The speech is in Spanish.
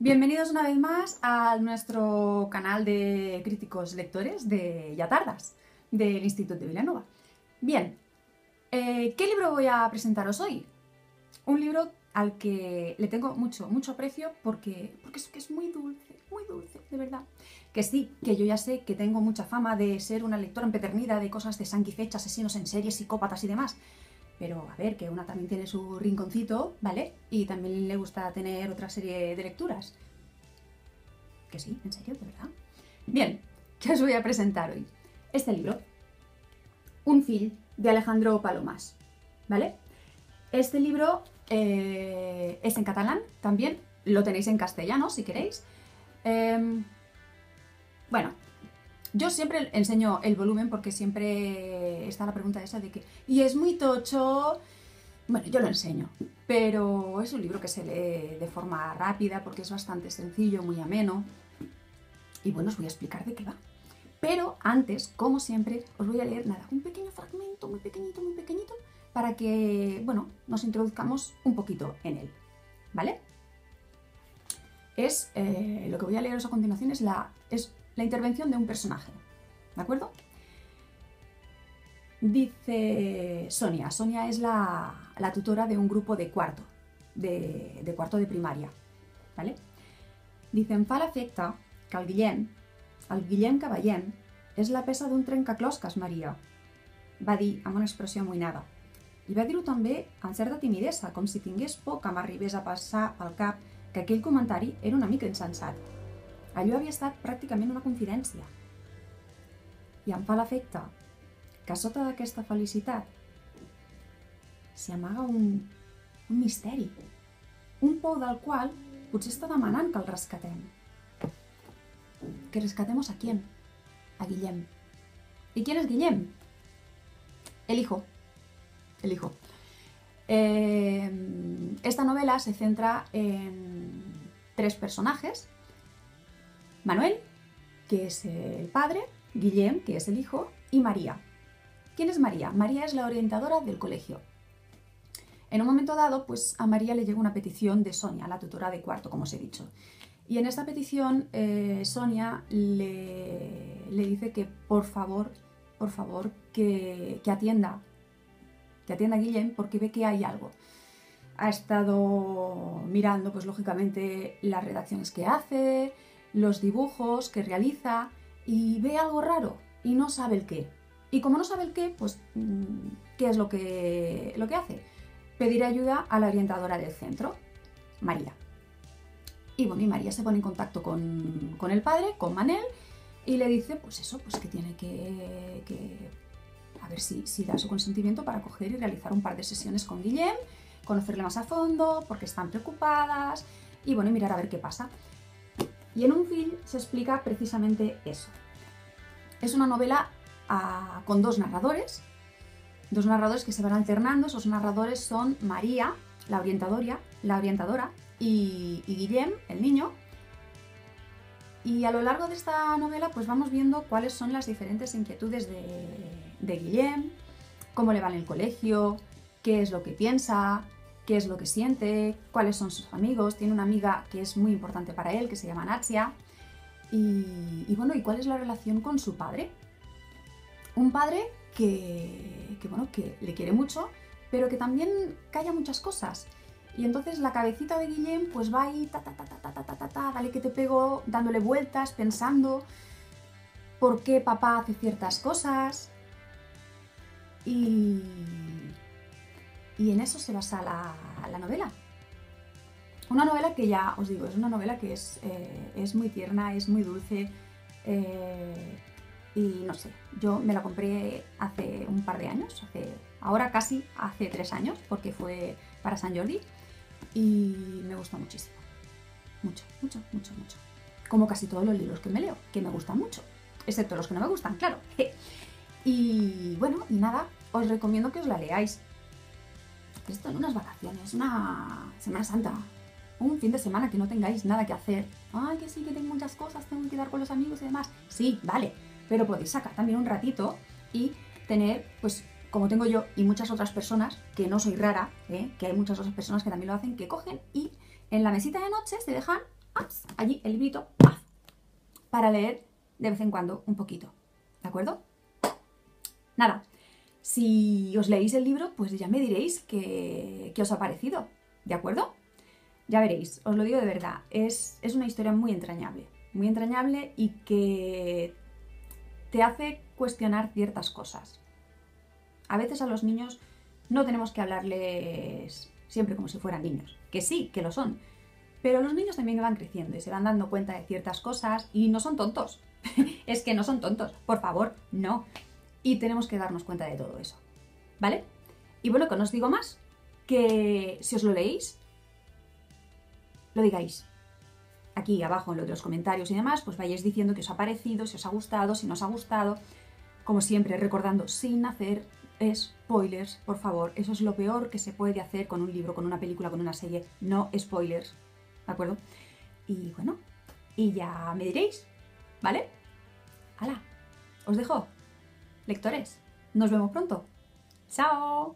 Bienvenidos una vez más a nuestro canal de críticos lectores de Ya Tardas, del Instituto de Vilanova. Bien, ¿qué libro voy a presentaros hoy? Un libro al que le tengo mucho aprecio porque es muy dulce, de verdad. Que sí, que yo ya sé que tengo mucha fama de ser una lectora empedernida de cosas de sangre y fecha, asesinos en serie, psicópatas y demás. Pero a ver, que una también tiene su rinconcito, ¿vale? Y también le gusta tener otra serie de lecturas. Que sí, en serio, de verdad. Bien, ¿qué os voy a presentar hoy? Este libro, Un fill, de Alejandro Palomas, ¿vale? Este libro es en catalán también, lo tenéis en castellano si queréis. Bueno, yo siempre enseño el volumen porque siempre está la pregunta esa de que ¿y es muy tocho? Bueno, yo lo enseño, pero es un libro que se lee de forma rápida porque es bastante sencillo, muy ameno. Y bueno, os voy a explicar de qué va. Pero antes, como siempre, os voy a leer nada, un pequeño fragmento, muy pequeñito, para que, bueno, nos introduzcamos un poquito en él, ¿vale? Lo que voy a leeros a continuación es la intervención de un personaje, ¿de acuerdo? Dice Sonia. Sonia es la tutora de un grupo de cuarto, de cuarto de primaria, ¿vale? Dice, em fa l'efecte que el Guillem que veiem, és la peça d'un trencaclosques, Maria, va dir amb una expressió amoïnada. I va dir-ho també amb certa timidesa, com si tingués por que m'arribés a passar pel cap que aquell comentari era una mica insensat. Allò havia estat pràcticament una confidència. I em fa l'efecte que sota d'aquesta felicitat s'hi amaga un misteri, un pou del qual potser està demanant que el rescatem. ¿Que rescatemos a quién? A Guillem. ¿Y quién es Guillem? El hijo. El hijo. Esta novela se centra en tres personajes. Manuel, que es el padre, Guillem, que es el hijo, y María. ¿Quién es María? María es la orientadora del colegio. En un momento dado, pues a María le llega una petición de Sonia, la tutora de cuarto, como os he dicho. Y en esta petición, Sonia le dice que por favor, que atienda a Guillem porque ve que hay algo. Ha estado mirando, pues lógicamente, las redacciones que hace, los dibujos que realiza y ve algo raro y no sabe el qué. Y como no sabe el qué, pues, ¿qué es lo que hace? Pedir ayuda a la orientadora del centro, María. Y bueno, y María se pone en contacto con el padre, con Manel, y le dice, pues eso, pues que tiene que a ver si da su consentimiento para coger y realizar un par de sesiones con Guillem, conocerle más a fondo, porque están preocupadas, y bueno, y mirar a ver qué pasa. Y en un film se explica precisamente eso. Es una novela con dos narradores que se van alternando. Esos narradores son María, la orientadora, y Guillem, el niño. Y a lo largo de esta novela pues vamos viendo cuáles son las diferentes inquietudes de Guillem, cómo le va en el colegio, qué es lo que piensa, qué es lo que siente, cuáles son sus amigos. Tiene una amiga que es muy importante para él, que se llama Natsia. Y bueno, y cuál es la relación con su padre. Un padre que le quiere mucho, pero que también calla muchas cosas. Y entonces la cabecita de Guillem pues va ahí, dale que te pego, dándole vueltas, pensando por qué papá hace ciertas cosas. Y en eso se basa la novela. Una novela que ya os digo, es una novela que es muy tierna, es muy dulce. Y no sé, yo me la compré hace un par de años, ahora casi hace 3 años, porque fue para San Jordi. Y me gusta muchísimo. Mucho. Como casi todos los libros que me leo, que me gustan mucho. Excepto los que no me gustan, claro. Y bueno, y nada, os recomiendo que os la leáis. Esto en unas vacaciones, una Semana Santa, un fin de semana que no tengáis nada que hacer. Ay, que sí, que tengo muchas cosas, tengo que quedar con los amigos y demás. Sí, vale, pero podéis sacar también un ratito y tener, pues, como tengo yo y muchas otras personas, que no soy rara, que hay muchas otras personas que también lo hacen, que cogen y en la mesita de noche se dejan allí el librito, ¡paf!, para leer de vez en cuando un poquito, ¿de acuerdo? Nada, si os leéis el libro, pues ya me diréis qué os ha parecido, ¿de acuerdo? Ya veréis, os lo digo de verdad, es una historia muy entrañable y que te hace cuestionar ciertas cosas. A veces a los niños no tenemos que hablarles siempre como si fueran niños, que sí, que lo son, pero los niños también van creciendo y se van dando cuenta de ciertas cosas y no son tontos. Es que no son tontos, por favor, no. Y tenemos que darnos cuenta de todo eso, ¿vale? Y bueno, que no os digo más, que si os lo leéis, lo digáis aquí abajo en lo de los comentarios y demás, pues vayáis diciendo qué os ha parecido, si os ha gustado, si no os ha gustado, como siempre recordando, sin hacer spoilers, por favor, eso es lo peor que se puede hacer con un libro, con una película, con una serie, no spoilers, ¿de acuerdo? Y bueno, y ya me diréis, ¿vale? ¡Hala! Os dejo, lectores, nos vemos pronto, ¡chao!